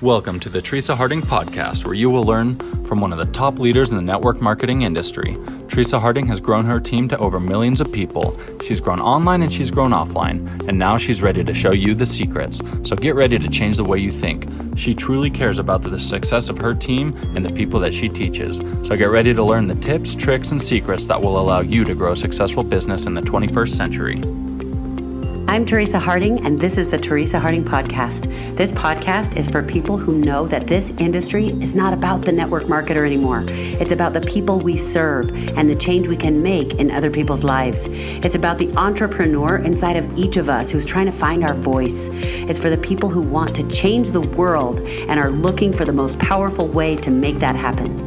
Welcome to the Teresa Harding podcast, where you will learn from one of the top leaders in the network marketing industry. Teresa Harding has grown her team to over millions of people. She's grown online and she's grown offline, and now she's ready to show you the secrets. So get ready to change the way you think. She truly cares about the success of her team and the people that she teaches. So get ready to learn the tips, tricks, and secrets that will allow you to grow a successful business in the 21st century. I'm Teresa Harding, and this is the Teresa Harding Podcast. This podcast is for people who know that this industry is not about the network marketer anymore. It's about the people we serve and the change we can make in other people's lives. It's about the entrepreneur inside of each of us who's trying to find our voice. It's for the people who want to change the world and are looking for the most powerful way to make that happen.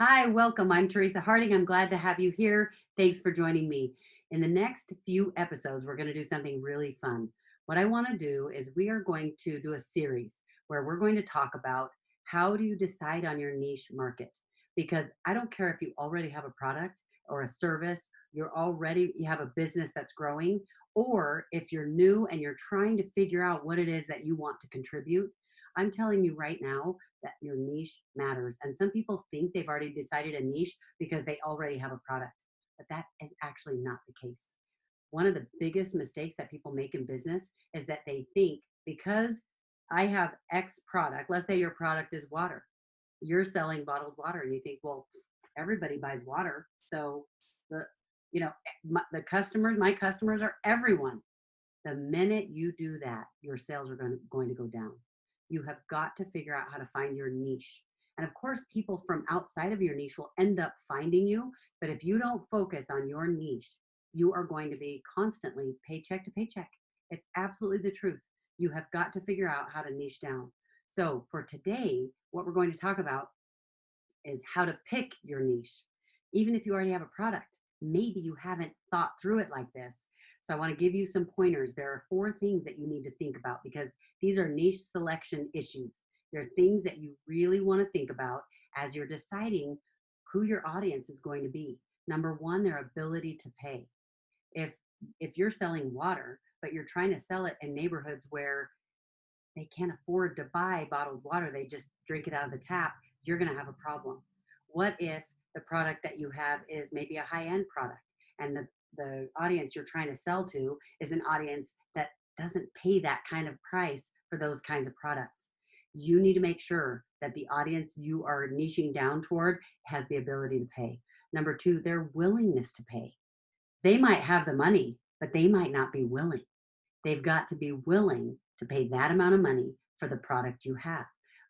Hi, welcome. I'm Teresa Harding. I'm glad to have you here. Thanks for joining me. In the next few episodes, we're going to do something really fun. What I want to do is we are going to do a series where we're going to talk about how do you decide on your niche market? Because I don't care if you already have a product or a service, you have a business that's growing, or if you're new and you're trying to figure out what it is that you want to contribute. I'm telling you right now that your niche matters. And some people think they've already decided a niche because they already have a product, but that is actually not the case. One of the biggest mistakes that people make in business is that they think because I have X product, let's say your product is water, you're selling bottled water, and you think, well, everybody buys water. So my customers are everyone. The minute you do that, your sales are going to go down. You have got to figure out how to find your niche. And of course, people from outside of your niche will end up finding you. But if you don't focus on your niche, you are going to be constantly paycheck to paycheck. It's absolutely the truth. You have got to figure out how to niche down. So for today, what we're going to talk about is how to pick your niche. Even if you already have a product, maybe you haven't thought through it like this. So I want to give you some pointers. There are 4 things that you need to think about because these are niche selection issues. They're things that you really want to think about as you're deciding who your audience is going to be. Number 1, their ability to pay. If you're selling water, but you're trying to sell it in neighborhoods where they can't afford to buy bottled water, they just drink it out of the tap, you're going to have a problem. What if the product that you have is maybe a high-end product and the audience you're trying to sell to is an audience that doesn't pay that kind of price for those kinds of products? You need to make sure that the audience you are niching down toward has the ability to pay. Number 2, their willingness to pay. They might have the money, but they might not be willing. They've got to be willing to pay that amount of money for the product you have.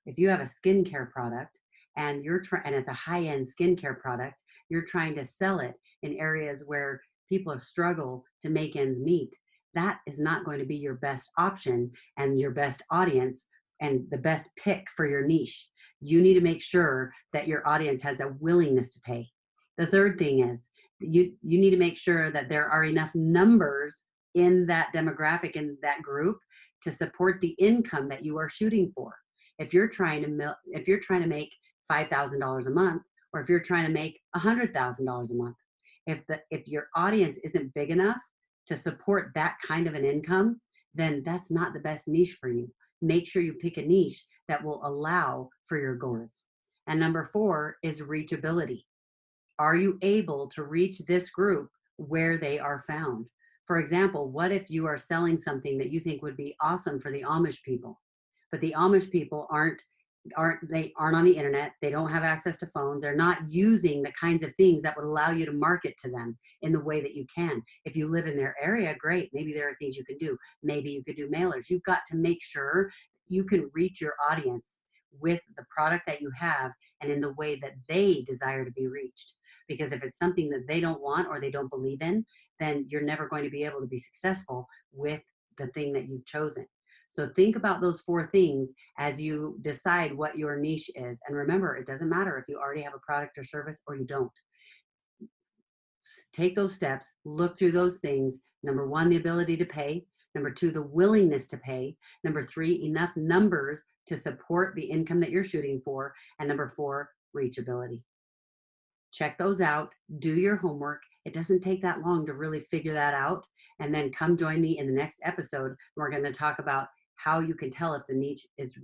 If you have a skincare product and and it's a high-end skincare product, you're trying to sell it in areas where people struggle to make ends meet, that is not going to be your best option and your best audience and the best pick for your niche. You need to make sure that your audience has a willingness to pay. The third thing is you need to make sure that there are enough numbers in that demographic, in that group, to support the income that you are shooting for. If you're trying to make $5,000 a month, or if you're trying to make $100,000 a month, if your audience isn't big enough to support that kind of an income, then that's not the best niche for you. Make sure you pick a niche that will allow for your goals. And number 4 is reachability. Are you able to reach this group where they are found? For example, what if you are selling something that you think would be awesome for the Amish people, but the Amish people aren't on the internet, they don't have access to phones, they're not using the kinds of things that would allow you to market to them in the way that you can. If you live in their area, great, maybe there are things you can do. Maybe you could do mailers. You've got to make sure you can reach your audience with the product that you have and in the way that they desire to be reached. Because if it's something that they don't want or they don't believe in, then you're never going to be able to be successful with the thing that you've chosen. So think about those 4 things as you decide what your niche is. And remember, it doesn't matter if you already have a product or service or you don't. Take those steps, look through those things. Number 1, the ability to pay. Number 2, the willingness to pay. Number 3, enough numbers to support the income that you're shooting for. And number 4, reachability. check those out, do your homework. It doesn't take that long to really figure that out. And then come join me in the next episode. We're going to talk about how you can tell if the niche is